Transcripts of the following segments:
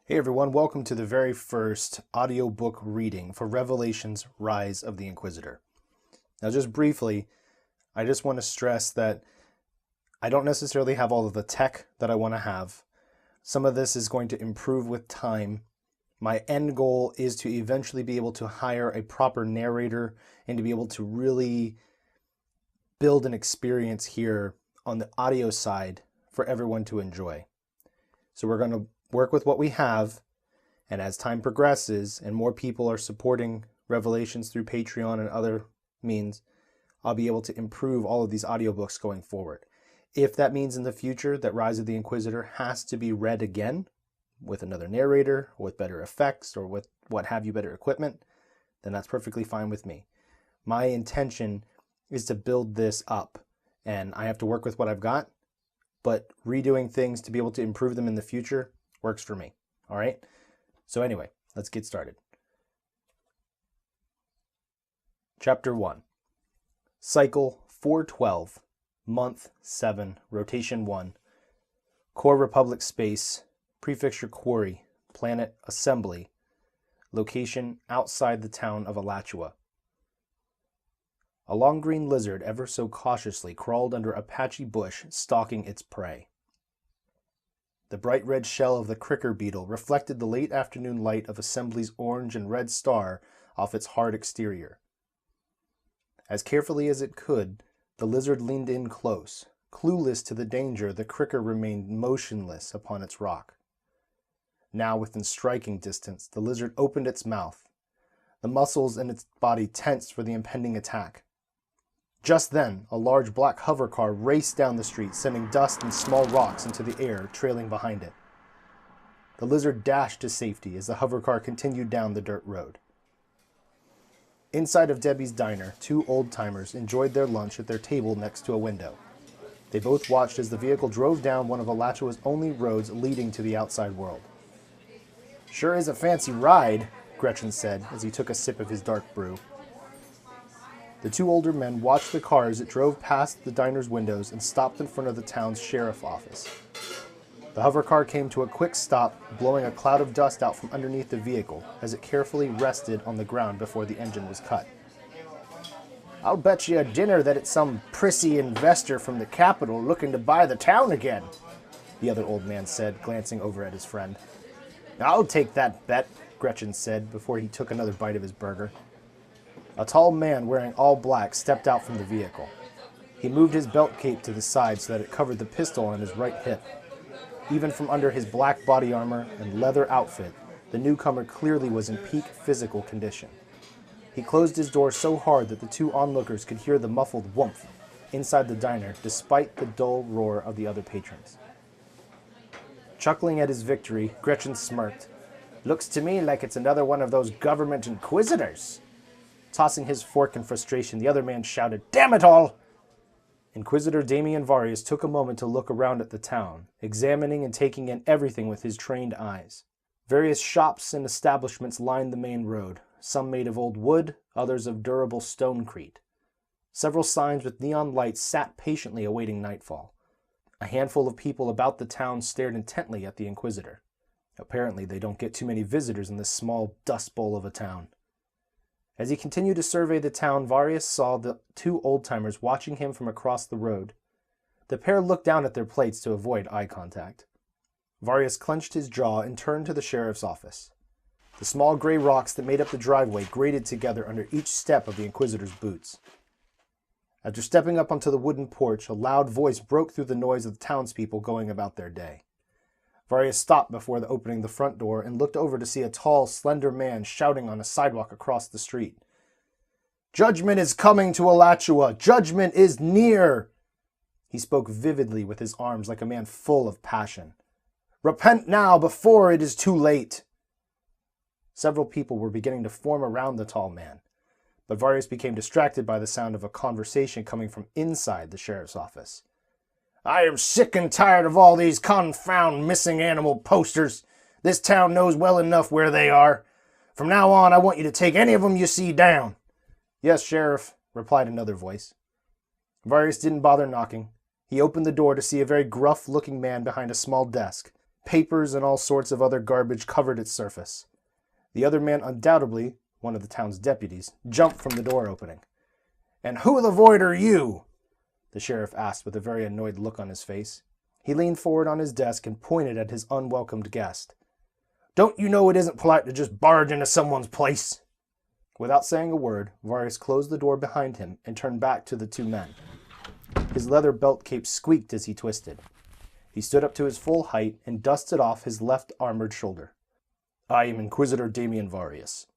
Hey everyone, welcome to the very first audiobook reading for Revelation's Rise of the Inquisitor. Now just briefly, I just want to stress that I don't necessarily have all of the tech that I want to have. Some of this is going to improve with time. My end goal is to eventually be able to hire a proper narrator and to be able to really build an experience here on the audio side for everyone to enjoy. So we're going to work with what we have, and as time progresses and more people are supporting Revelations through Patreon and other means, I'll be able to improve all of these audiobooks going forward. If that means in the future that Rise of the Inquisitor has to be read again with another narrator, or with better effects, or with what have you, better equipment, then that's perfectly fine with me. My intention is to build this up, and I have to work with what I've got, but redoing things to be able to improve them in the future works for me. All right. So anyway, let's get started. Chapter 1. Cycle 412, Month 7, Rotation 1, Core Republic Space, Prefecture Quarry, Planet Assembly, Location outside the town of Alachua. A long green lizard ever so cautiously crawled under a patchy bush, stalking its prey. The bright red shell of the cricker beetle reflected the late afternoon light of Assembly's orange and red star off its hard exterior. As carefully as it could, the lizard leaned in close. Clueless to the danger, the cricker remained motionless upon its rock. Now, within striking distance, the lizard opened its mouth. The muscles in its body tensed for the impending attack. Just then, a large black hover car raced down the street, sending dust and small rocks into the air, trailing behind it. The lizard dashed to safety as the hover car continued down the dirt road. Inside of Debbie's diner, two old-timers enjoyed their lunch at their table next to a window. They both watched as the vehicle drove down one of Alachua's only roads leading to the outside world. "Sure is a fancy ride," Gretchen said as he took a sip of his dark brew. The two older men watched the car as it drove past the diner's windows and stopped in front of the town's sheriff office. The hover car came to a quick stop, blowing a cloud of dust out from underneath the vehicle as it carefully rested on the ground before the engine was cut. "I'll bet you a dinner that it's some prissy investor from the capital looking to buy the town again," the other old man said, glancing over at his friend. "I'll take that bet," Gretchen said before he took another bite of his burger. A tall man wearing all black stepped out from the vehicle. He moved his belt cape to the side so that it covered the pistol on his right hip. Even from under his black body armor and leather outfit, the newcomer clearly was in peak physical condition. He closed his door so hard that the two onlookers could hear the muffled whoomph inside the diner, despite the dull roar of the other patrons. Chuckling at his victory, Gretchen smirked. "Looks to me like it's another one of those government inquisitors." Tossing his fork in frustration, the other man shouted, "Damn it all!" Inquisitor Damian Varius took a moment to look around at the town, examining and taking in everything with his trained eyes. Various shops and establishments lined the main road, some made of old wood, others of durable stonecrete. Several signs with neon lights sat patiently awaiting nightfall. A handful of people about the town stared intently at the Inquisitor. Apparently, they don't get too many visitors in this small dust bowl of a town. As he continued to survey the town, Varius saw the two old-timers watching him from across the road. The pair looked down at their plates to avoid eye contact. Varius clenched his jaw and turned to the sheriff's office. The small gray rocks that made up the driveway grated together under each step of the Inquisitor's boots. After stepping up onto the wooden porch, a loud voice broke through the noise of the townspeople going about their day. Varius stopped before opening the front door and looked over to see a tall, slender man shouting on a sidewalk across the street. "Judgment is coming to Alachua! Judgment is near!" He spoke vividly with his arms like a man full of passion. "Repent now before it is too late!" Several people were beginning to form around the tall man, but Varius became distracted by the sound of a conversation coming from inside the sheriff's office. "I am sick and tired of all these confound missing animal posters. This town knows well enough where they are. From now on, I want you to take any of them you see down." "Yes, Sheriff," replied another voice. Varius didn't bother knocking. He opened the door to see a very gruff-looking man behind a small desk. papers and all sorts of other garbage covered its surface. The other man, undoubtedly one of the town's deputies, jumped from the door opening. "And who the void are you?" the sheriff asked with a very annoyed look on his face. He leaned forward on his desk and pointed at his unwelcomed guest. "Don't you know it isn't polite to just barge into someone's place?" Without saying a word, Varius closed the door behind him and turned back to the two men. His leather belt cape squeaked as he twisted. He stood up to his full height and dusted off his left armored shoulder. "I am Inquisitor Damian Varius."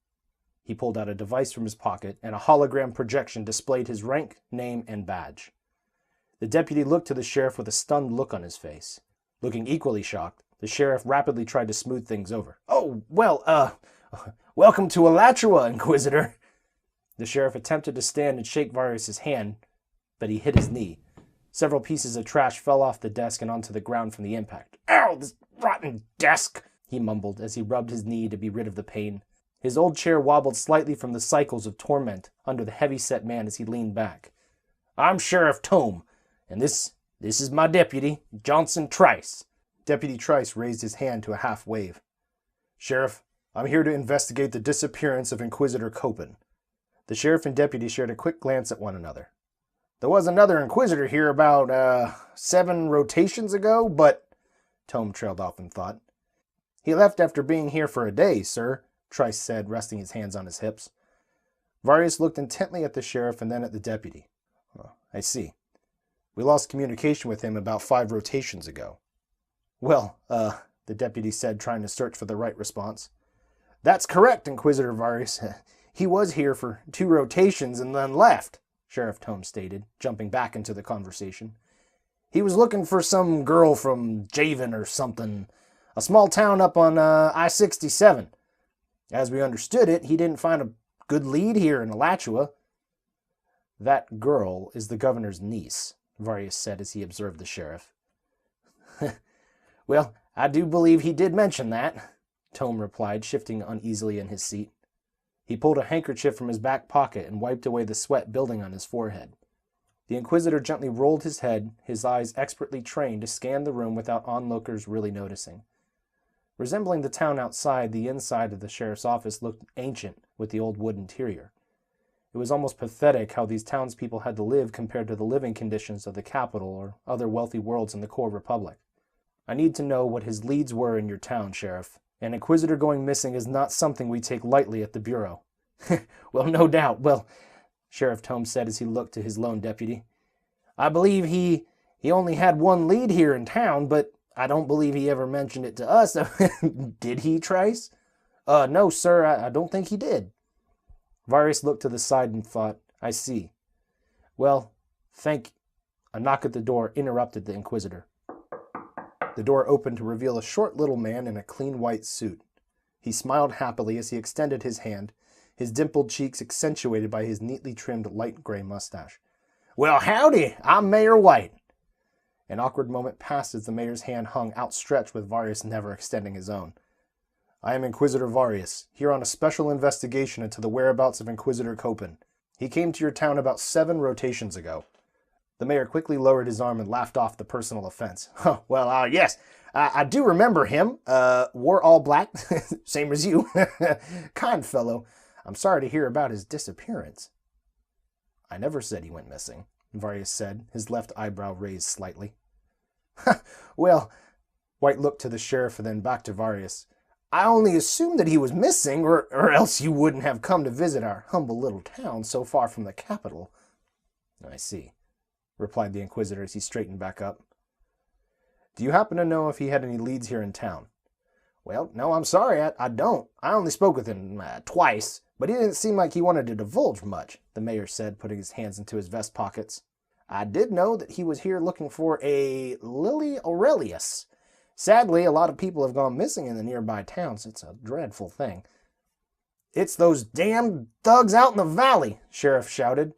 He pulled out a device from his pocket, and a hologram projection displayed his rank, name, and badge. The deputy looked to the sheriff with a stunned look on his face. Looking equally shocked, the sheriff rapidly tried to smooth things over. "Oh, well, welcome to Alachua, Inquisitor." The sheriff attempted to stand and shake Varius' hand, but he hit his knee. Several pieces of trash fell off the desk and onto the ground from the impact. "Ow, this rotten desk," he mumbled as he rubbed his knee to be rid of the pain. His old chair wobbled slightly from the cycles of torment under the heavy-set man as he leaned back. "I'm Sheriff Tome, and this is my deputy, Johnson Trice." Deputy Trice raised his hand to a half wave. "Sheriff, I'm here to investigate the disappearance of Inquisitor Copen." The sheriff and deputy shared a quick glance at one another. "There was another Inquisitor here about, 7 rotations ago, but..." Tome trailed off in thought. "He left after being here for a day, sir," Trice said, resting his hands on his hips. Varius looked intently at the sheriff and then at the deputy. "Oh, I see. We lost communication with him about 5 rotations ago." "Well, the deputy said, trying to search for the right response. "That's correct, Inquisitor Varius. He was here for 2 rotations and then left," Sheriff Tome stated, jumping back into the conversation. "He was looking for some girl from Javen or something, a small town up on I-67. As we understood it, he didn't find a good lead here in Alachua." "That girl is the governor's niece," Varius said as he observed the sheriff. "Well, I do believe he did mention that," Tome replied, shifting uneasily in his seat. He pulled a handkerchief from his back pocket and wiped away the sweat building on his forehead. The Inquisitor gently rolled his head, his eyes expertly trained to scan the room without onlookers really noticing. Resembling the town outside, the inside of the sheriff's office looked ancient with the old wood interior. It was almost pathetic how these townspeople had to live compared to the living conditions of the capital or other wealthy worlds in the core republic. "I need to know what his leads were in your town, Sheriff. An Inquisitor going missing is not something we take lightly at the Bureau." "Well, no doubt. Well," Sheriff Tome said as he looked to his lone deputy, "I believe he only had one lead here in town, but I don't believe he ever mentioned it to us." "Did he, Trice?" No, sir, I don't think he did." Varius looked to the side and thought, "I see. Well, A knock at the door interrupted the Inquisitor. The door opened to reveal a short little man in a clean white suit. He smiled happily as he extended his hand, his dimpled cheeks accentuated by his neatly trimmed light gray mustache. "Well, howdy, I'm Mayor White." An awkward moment passed as the mayor's hand hung outstretched with Varius never extending his own. "I am Inquisitor Varius, here on a special investigation into the whereabouts of Inquisitor Copen. He came to your town about 7 rotations ago." The mayor quickly lowered his arm and laughed off the personal offense. "Well, yes, I do remember him. Wore all black, same as you. Kind fellow. I'm sorry to hear about his disappearance." "I never said he went missing," Varius said, his left eyebrow raised slightly. "Well," White looked to the sheriff and then back to Varius, "I only assumed that he was missing, or else you wouldn't have come to visit our humble little town so far from the capital." "I see," replied the Inquisitor as he straightened back up. "Do you happen to know if he had any leads here in town?" "Well, no, I'm sorry, I don't. I only spoke with him twice, but he didn't seem like he wanted to divulge much," the mayor said, putting his hands into his vest pockets. "I did know that he was here looking for a Lily Aurelius. Sadly, a lot of people have gone missing in the nearby towns. It's a dreadful thing." "It's those damn thugs out in the valley," Sheriff shouted.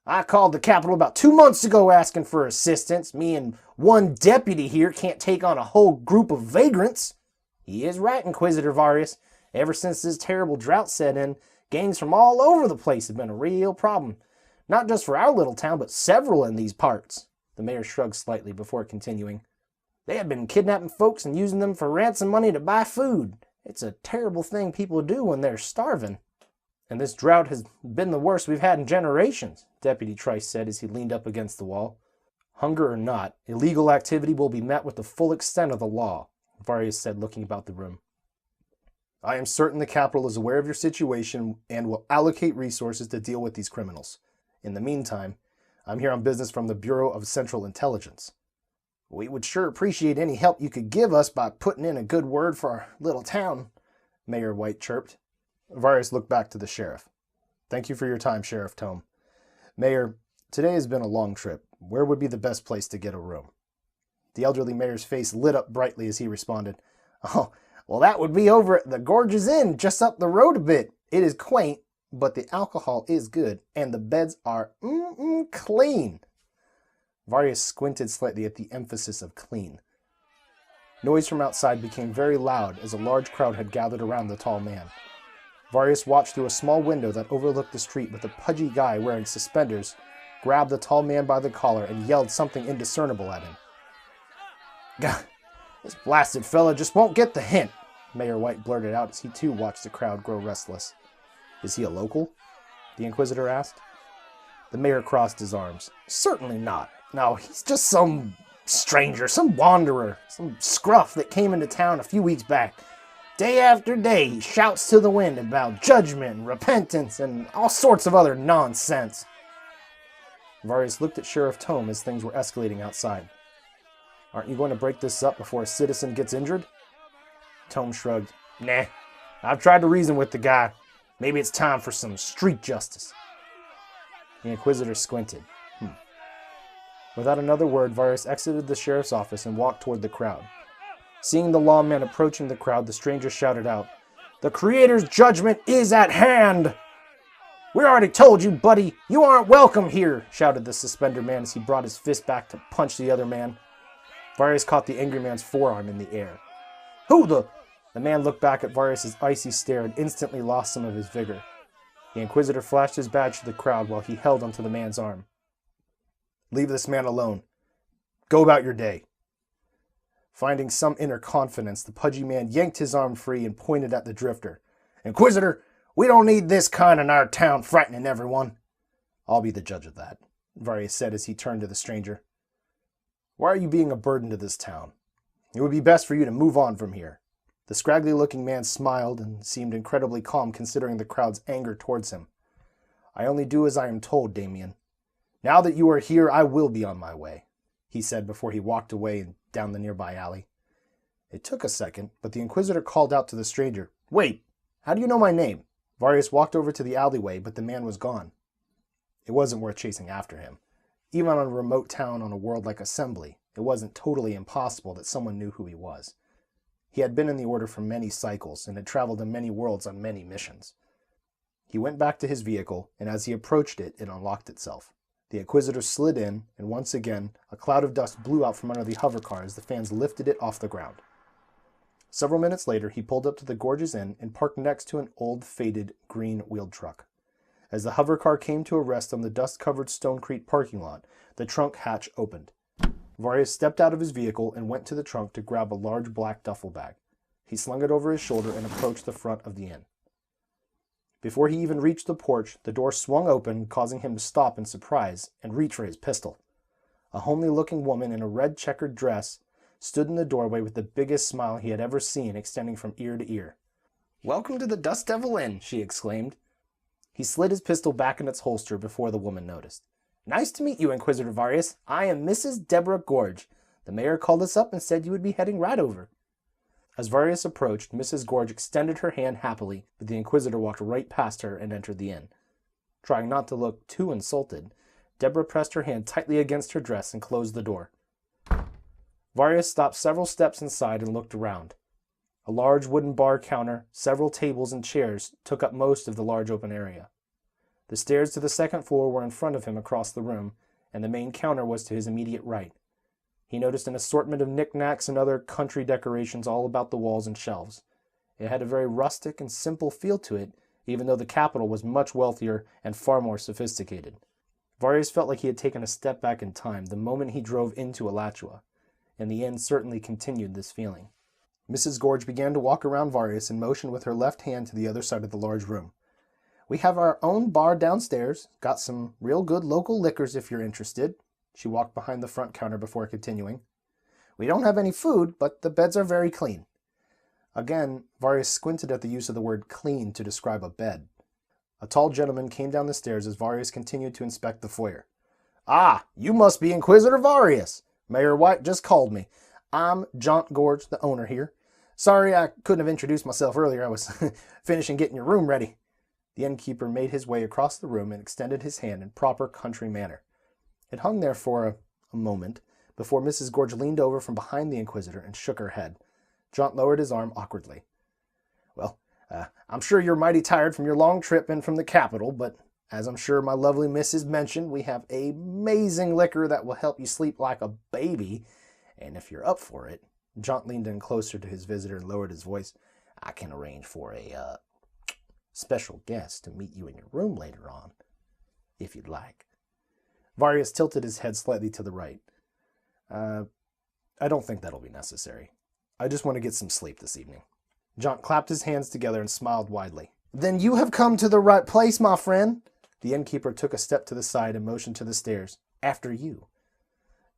"I called the capital about 2 months ago asking for assistance. Me and one deputy here can't take on a whole group of vagrants." "He is right, Inquisitor Varius. Ever since this terrible drought set in, gangs from all over the place have been a real problem. Not just for our little town, but several in these parts." The mayor shrugged slightly before continuing. They had been kidnapping folks and using them for ransom money to buy food. It's a terrible thing people do when they're starving. And this drought has been the worst we've had in generations, Deputy Trice said as he leaned up against the wall. Hunger or not, illegal activity will be met with the full extent of the law, Varius said, looking about the room. I am certain the capital is aware of your situation and will allocate resources to deal with these criminals. In the meantime, I'm here on business from the Bureau of Central Intelligence. We would sure appreciate any help you could give us by putting in a good word for our little town, Mayor White chirped. Varius looked back to the sheriff. Thank you for your time, Sheriff Tome. Mayor, today has been a long trip. Where would be the best place to get a room? The elderly mayor's face lit up brightly as he responded. Oh, well, that would be over at the Gorge's Inn, just up the road a bit. It is quaint, but the alcohol is good, and the beds are clean. Varius squinted slightly at the emphasis of clean. Noise from outside became very loud as a large crowd had gathered around the tall man. Varius watched through a small window that overlooked the street with a pudgy guy wearing suspenders, grabbed the tall man by the collar and yelled something indiscernible at him. God, this blasted fella just won't get the hint, Mayor White blurted out as he too watched the crowd grow restless. Is he a local? The Inquisitor asked. The mayor crossed his arms. Certainly not. No, he's just some stranger, some wanderer, some scruff that came into town a few weeks back. Day after day, he shouts to the wind about judgment, repentance, and all sorts of other nonsense. Varius looked at Sheriff Tome as things were escalating outside. Aren't you going to break this up before a citizen gets injured? Tome shrugged. Nah, I've tried to reason with the guy. Maybe it's time for some street justice. The Inquisitor squinted. Without another word, Varius exited the sheriff's office and walked toward the crowd. Seeing the lawman approaching the crowd, the stranger shouted out, The Creator's judgment is at hand! We already told you, buddy, you aren't welcome here, shouted the suspender man as he brought his fist back to punch the other man. Varius caught the angry man's forearm in the air. Who the... The man looked back at Varius' icy stare and instantly lost some of his vigor. The Inquisitor flashed his badge to the crowd while he held onto the man's arm. Leave this man alone. Go about your day. Finding some inner confidence, the pudgy man yanked his arm free and pointed at the drifter. Inquisitor, we don't need this kind in our town frightening everyone. I'll be the judge of that, Varius said as he turned to the stranger. Why are you being a burden to this town? It would be best for you to move on from here. The scraggly-looking man smiled and seemed incredibly calm considering the crowd's anger towards him. I only do as I am told, Damien. Now that you are here, I will be on my way, he said before he walked away and down the nearby alley. It took a second, but the Inquisitor called out to the stranger, Wait, how do you know my name? Varius walked over to the alleyway, but the man was gone. It wasn't worth chasing after him. Even on a remote town on a world like Assembly, it wasn't totally impossible that someone knew who he was. He had been in the Order for many cycles and had traveled in many worlds on many missions. He went back to his vehicle, and as he approached it, it unlocked itself. The Inquisitor slid in, and once again, a cloud of dust blew out from under the hovercar as the fans lifted it off the ground. Several minutes later, he pulled up to the Gorge's Inn and parked next to an old, faded, green-wheeled truck. As the hovercar came to a rest on the dust-covered Stonecrete parking lot, the trunk hatch opened. Varius stepped out of his vehicle and went to the trunk to grab a large black duffel bag. He slung it over his shoulder and approached the front of the inn. Before he even reached the porch, the door swung open, causing him to stop in surprise and reach for his pistol. A homely-looking woman in a red checkered dress stood in the doorway with the biggest smile he had ever seen extending from ear to ear. "Welcome to the Dust Devil Inn," she exclaimed. He slid his pistol back in its holster before the woman noticed. "Nice to meet you, Inquisitor Varius. I am Mrs. Deborah Gorge. The mayor called us up and said you would be heading right over." As Varius approached, Mrs. Gorge extended her hand happily, but the Inquisitor walked right past her and entered the inn. Trying not to look too insulted, Deborah pressed her hand tightly against her dress and closed the door. Varius stopped several steps inside and looked around. A large wooden bar counter, several tables and chairs took up most of the large open area. The stairs to the second floor were in front of him across the room, and the main counter was to his immediate right. He noticed an assortment of knickknacks and other country decorations all about the walls and shelves. It had a very rustic and simple feel to it, even though the capital was much wealthier and far more sophisticated. Varius felt like he had taken a step back in time the moment he drove into Alachua. and the inn certainly continued this feeling. Mrs. Gorge began to walk around Varius and motioned with her left hand to the other side of the large room. "We have our own bar downstairs. Got some real good local liquors if you're interested." She walked behind the front counter before continuing. "We don't have any food, but the beds are very clean." Again, Varius squinted at the use of the word clean to describe a bed. A tall gentleman came down the stairs as Varius continued to inspect the foyer. "Ah, you must be Inquisitor Varius. Mayor White just called me. I'm Jaunt Gorge, the owner here. Sorry I couldn't have introduced myself earlier. I was finishing getting your room ready." The innkeeper made his way across the room and extended his hand in proper country manner. It hung there for a moment before Mrs. Gorge leaned over from behind the Inquisitor and shook her head. Jaunt lowered his arm awkwardly. "Well, I'm sure you're mighty tired from your long trip and from the capital, but as I'm sure my lovely missus mentioned, we have amazing liquor that will help you sleep like a baby, and if you're up for it," Jaunt leaned in closer to his visitor and lowered his voice, "I can arrange for a special guest to meet you in your room later on, if you'd like." Varius tilted his head slightly to the right. I don't think that'll be necessary. I just want to get some sleep this evening." Jaunt clapped his hands together and smiled widely. "Then you have come to the right place, my friend." The innkeeper took a step to the side and motioned to the stairs. "After you."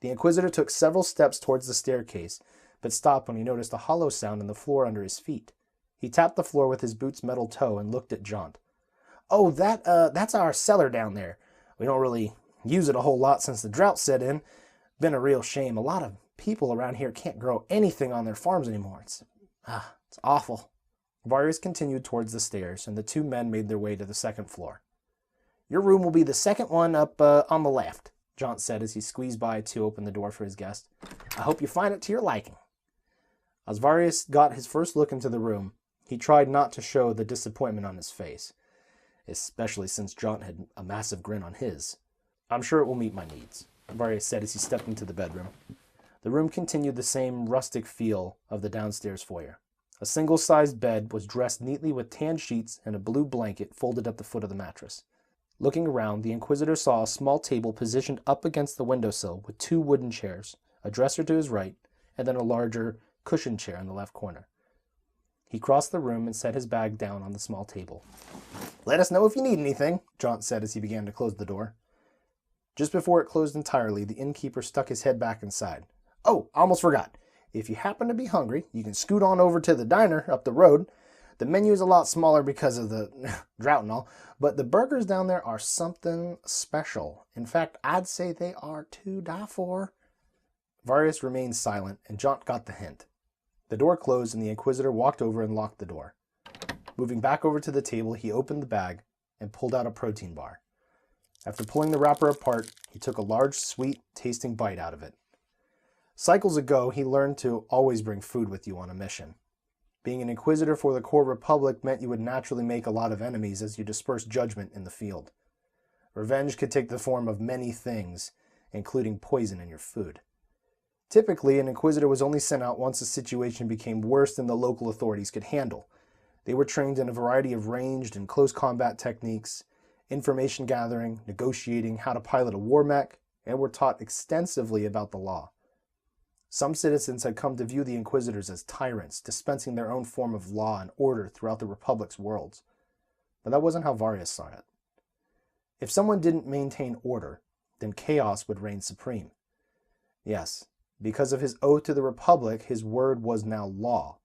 The Inquisitor took several steps towards the staircase, but stopped when he noticed a hollow sound in the floor under his feet. He tapped the floor with his boot's metal toe and looked at Jaunt. "Oh, that's our cellar down there. We don't really use it a whole lot since the drought set in. Been a real shame. A lot of people around here can't grow anything on their farms anymore. It's awful." Varius continued towards the stairs, and the two men made their way to the second floor. "Your room will be the second one up on the left," Jaunt said as he squeezed by to open the door for his guest. "I hope you find it to your liking." As Varius got his first look into the room, he tried not to show the disappointment on his face, especially since Jaunt had a massive grin on his. "I'm sure it will meet my needs," Varius said as he stepped into the bedroom. The room continued the same rustic feel of the downstairs foyer. A single-sized bed was dressed neatly with tan sheets and a blue blanket folded at the foot of the mattress. Looking around, the Inquisitor saw a small table positioned up against the windowsill with two wooden chairs, a dresser to his right, and then a larger cushioned chair in the left corner. He crossed the room and set his bag down on the small table. "Let us know if you need anything," Jaunt said as he began to close the door. Just before it closed entirely, the innkeeper stuck his head back inside. "Oh, almost forgot. If you happen to be hungry, you can scoot on over to the diner up the road. The menu is a lot smaller because of the drought and all, but the burgers down there are something special. In fact, I'd say they are to die for." Varius remained silent, and Jaunt got the hint. The door closed, and the Inquisitor walked over and locked the door. Moving back over to the table, he opened the bag and pulled out a protein bar. After pulling the wrapper apart, he took a large, sweet-tasting bite out of it. Cycles ago, he learned to always bring food with you on a mission. Being an Inquisitor for the Core Republic meant you would naturally make a lot of enemies as you dispersed judgment in the field. Revenge could take the form of many things, including poison in your food. Typically, an Inquisitor was only sent out once a situation became worse than the local authorities could handle. They were trained in a variety of ranged and close combat techniques, information gathering, negotiating, how to pilot a war mech, and were taught extensively about the law. Some citizens had come to view the Inquisitors as tyrants, dispensing their own form of law and order throughout the Republic's worlds. But that wasn't how Varius saw it. If someone didn't maintain order, then chaos would reign supreme. Yes, because of his oath to the Republic, his word was now law.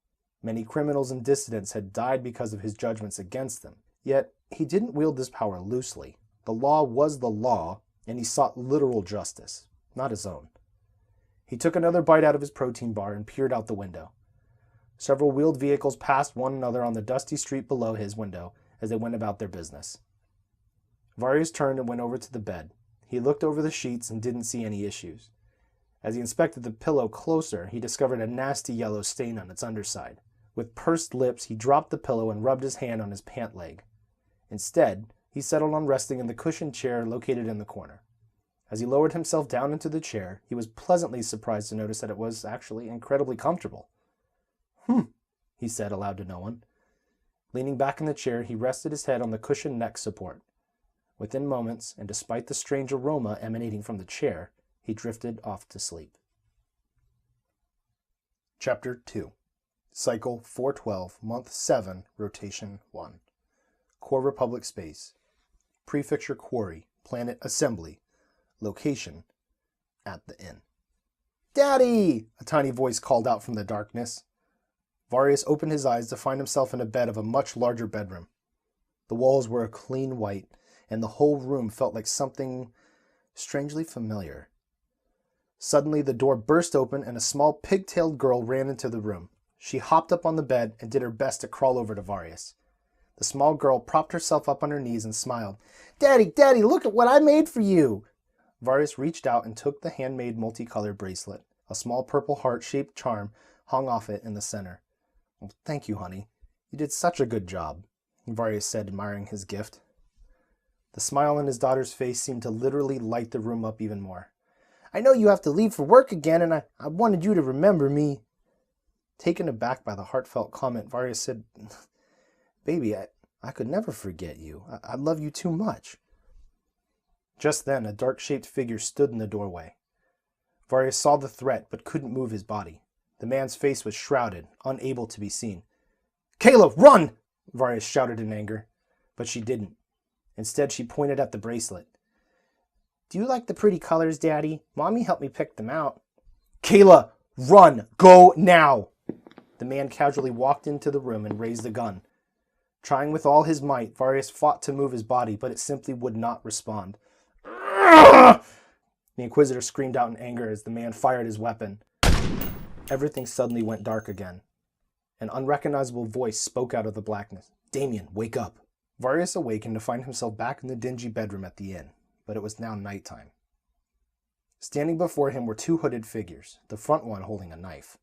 Many criminals and dissidents had died because of his judgments against them. Yet, he didn't wield this power loosely. The law was the law, and he sought literal justice, not his own. He took another bite out of his protein bar and peered out the window. Several wheeled vehicles passed one another on the dusty street below his window as they went about their business. Varius turned and went over to the bed. He looked over the sheets and didn't see any issues. As he inspected the pillow closer, he discovered a nasty yellow stain on its underside. With pursed lips, he dropped the pillow and rubbed his hand on his pant leg. Instead, he settled on resting in the cushioned chair located in the corner. As he lowered himself down into the chair, he was pleasantly surprised to notice that it was actually incredibly comfortable. He said aloud to no one. Leaning back in the chair, he rested his head on the cushioned neck support. Within moments, and despite the strange aroma emanating from the chair, he drifted off to sleep. Chapter 2. Cycle 412, Month 7, Rotation 1. Core Republic Space. Prefecture Quarry, Planet Assembly. Location, at the inn. "Daddy!" a tiny voice called out from the darkness. Varius opened his eyes to find himself in a bed of a much larger bedroom. The walls were a clean white, and the whole room felt like something strangely familiar. Suddenly, the door burst open and a small pig-tailed girl ran into the room. She hopped up on the bed and did her best to crawl over to Varius. The small girl propped herself up on her knees and smiled. "Daddy, Daddy, look at what I made for you!" Varius reached out and took the handmade multicolored bracelet. A small purple heart-shaped charm hung off it in the center. "Well, thank you, honey. You did such a good job," Varius said, admiring his gift. The smile on his daughter's face seemed to literally light the room up even more. "I know you have to leave for work again, and I wanted you to remember me." Taken aback by the heartfelt comment, Varius said, "Baby, I could never forget you. I love you too much." Just then, a dark-shaped figure stood in the doorway. Varius saw the threat, but couldn't move his body. The man's face was shrouded, unable to be seen. "Kayla, run!" Varius shouted in anger, but she didn't. Instead, she pointed at the bracelet. "Do you like the pretty colors, Daddy? Mommy helped me pick them out." "Kayla, run! Go now!" The man casually walked into the room and raised the gun. Trying with all his might, Varius fought to move his body, but it simply would not respond. The Inquisitor screamed out in anger as the man fired his weapon. Everything suddenly went dark again. An unrecognizable voice spoke out of the blackness. "Damien, wake up." Varius awakened to find himself back in the dingy bedroom at the inn, but it was now nighttime. Standing before him were two hooded figures, the front one holding a knife.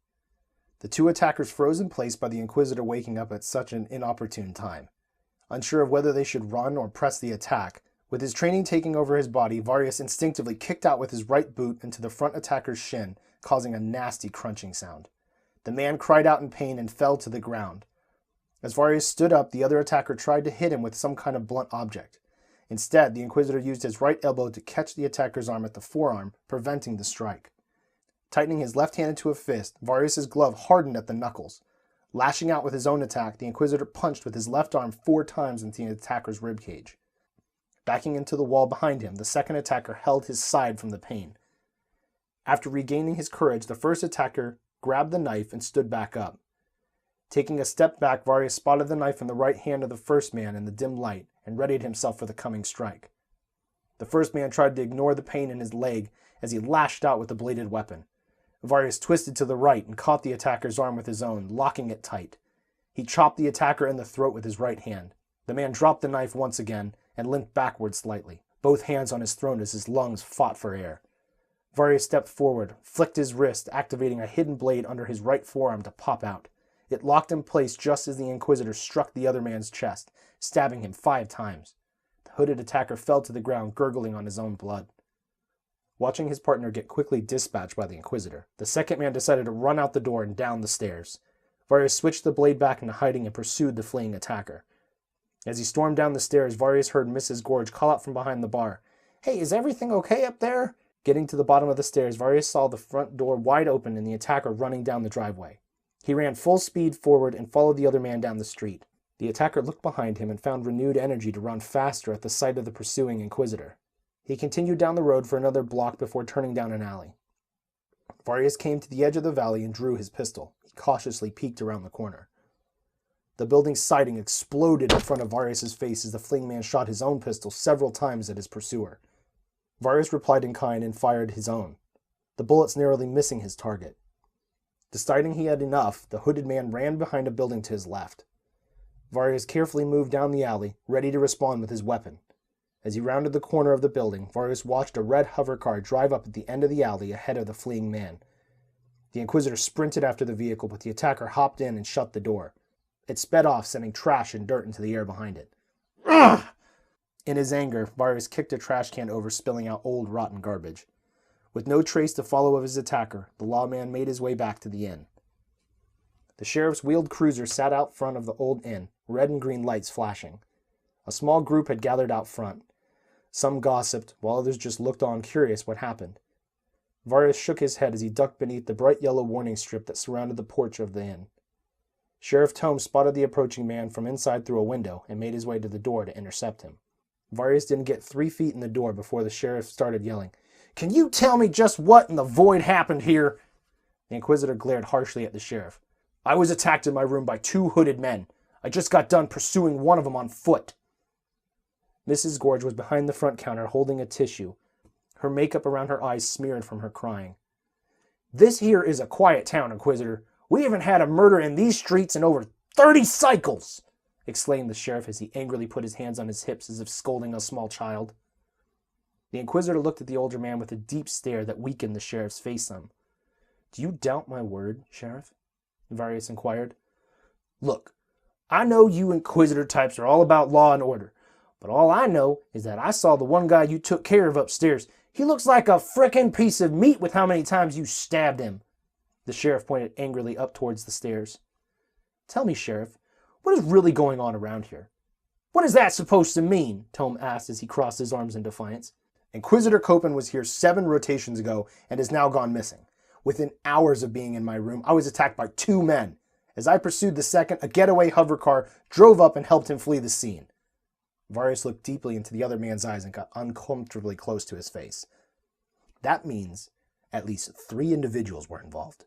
The two attackers froze in place by the Inquisitor waking up at such an inopportune time. Unsure of whether they should run or press the attack, with his training taking over his body, Varius instinctively kicked out with his right boot into the front attacker's shin, causing a nasty crunching sound. The man cried out in pain and fell to the ground. As Varius stood up, the other attacker tried to hit him with some kind of blunt object. Instead, the Inquisitor used his right elbow to catch the attacker's arm at the forearm, preventing the strike. Tightening his left hand into a fist, Varius' glove hardened at the knuckles. Lashing out with his own attack, the Inquisitor punched with his left arm 4 times into the attacker's ribcage. Backing into the wall behind him, the second attacker held his side from the pain. After regaining his courage, the first attacker grabbed the knife and stood back up. Taking a step back, Varius spotted the knife in the right hand of the first man in the dim light and readied himself for the coming strike. The first man tried to ignore the pain in his leg as he lashed out with the bladed weapon. Varius twisted to the right and caught the attacker's arm with his own, locking it tight. He chopped the attacker in the throat with his right hand. The man dropped the knife once again and limped backward slightly, both hands on his throat as his lungs fought for air. Varius stepped forward, flicked his wrist, activating a hidden blade under his right forearm to pop out. It locked in place just as the Inquisitor struck the other man's chest, stabbing him 5 times. The hooded attacker fell to the ground, gurgling on his own blood. Watching his partner get quickly dispatched by the Inquisitor, the second man decided to run out the door and down the stairs. Varius switched the blade back into hiding and pursued the fleeing attacker. As he stormed down the stairs, Varius heard Mrs. Gorge call out from behind the bar, "Hey, is everything okay up there?" Getting to the bottom of the stairs, Varius saw the front door wide open and the attacker running down the driveway. He ran full speed forward and followed the other man down the street. The attacker looked behind him and found renewed energy to run faster at the sight of the pursuing Inquisitor. He continued down the road for another block before turning down an alley. Varius came to the edge of the valley and drew his pistol. He cautiously peeked around the corner. The building's siding exploded in front of Varius' face as the fleeing man shot his own pistol several times at his pursuer. Varius replied in kind and fired his own, the bullets narrowly missing his target. Deciding he had enough, the hooded man ran behind a building to his left. Varius carefully moved down the alley, ready to respond with his weapon. As he rounded the corner of the building, Varius watched a red hover car drive up at the end of the alley ahead of the fleeing man. The Inquisitor sprinted after the vehicle, but the attacker hopped in and shut the door. It sped off, sending trash and dirt into the air behind it. Ugh! In his anger, Varius kicked a trash can over, spilling out old, rotten garbage. With no trace to follow of his attacker, the lawman made his way back to the inn. The sheriff's wheeled cruiser sat out front of the old inn, red and green lights flashing. A small group had gathered out front. Some gossiped, while others just looked on, curious what happened. Varius shook his head as he ducked beneath the bright yellow warning strip that surrounded the porch of the inn. Sheriff Tome spotted the approaching man from inside through a window and made his way to the door to intercept him. Varius didn't get 3 feet in the door before the sheriff started yelling, "Can you tell me just what in the void happened here?" The Inquisitor glared harshly at the sheriff. "I was attacked in my room by 2 hooded men. I just got done pursuing one of them on foot." Mrs. Gorge was behind the front counter holding a tissue, her makeup around her eyes smeared from her crying. "This here is a quiet town, Inquisitor. We haven't had a murder in these streets in over 30 cycles!" exclaimed the sheriff as he angrily put his hands on his hips as if scolding a small child. The Inquisitor looked at the older man with a deep stare that weakened the sheriff's face some. "Do you doubt my word, Sheriff?" Varius inquired. "Look, I know you Inquisitor types are all about law and order, but all I know is that I saw the one guy you took care of upstairs. He looks like a frickin' piece of meat with how many times you stabbed him." The sheriff pointed angrily up towards the stairs. "Tell me, Sheriff, what is really going on around here?" "What is that supposed to mean?" Tome asked as he crossed his arms in defiance. "Inquisitor Copen was here 7 rotations ago and has now gone missing. Within hours of being in my room, I was attacked by 2 men. As I pursued the second, a getaway hover car drove up and helped him flee the scene." Varius looked deeply into the other man's eyes and got uncomfortably close to his face. "That means at least 3 individuals were involved.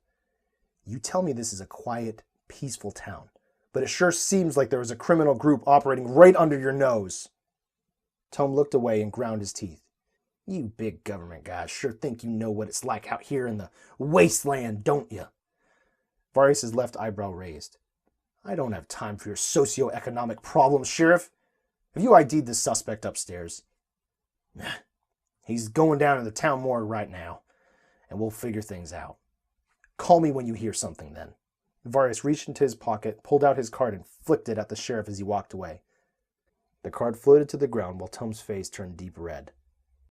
You tell me this is a quiet, peaceful town, but it sure seems like there was a criminal group operating right under your nose." Tome looked away and ground his teeth. "You big government guys sure think you know what it's like out here in the wasteland, don't you?" Varius' left eyebrow raised. "I don't have time for your socio-economic problems, Sheriff. Have you ID'd the suspect upstairs?" "He's going down to the town morgue right now, and we'll figure things out. Call me when you hear something then." Varius reached into his pocket, pulled out his card, and flicked it at the sheriff as he walked away. The card floated to the ground while Tome's face turned deep red.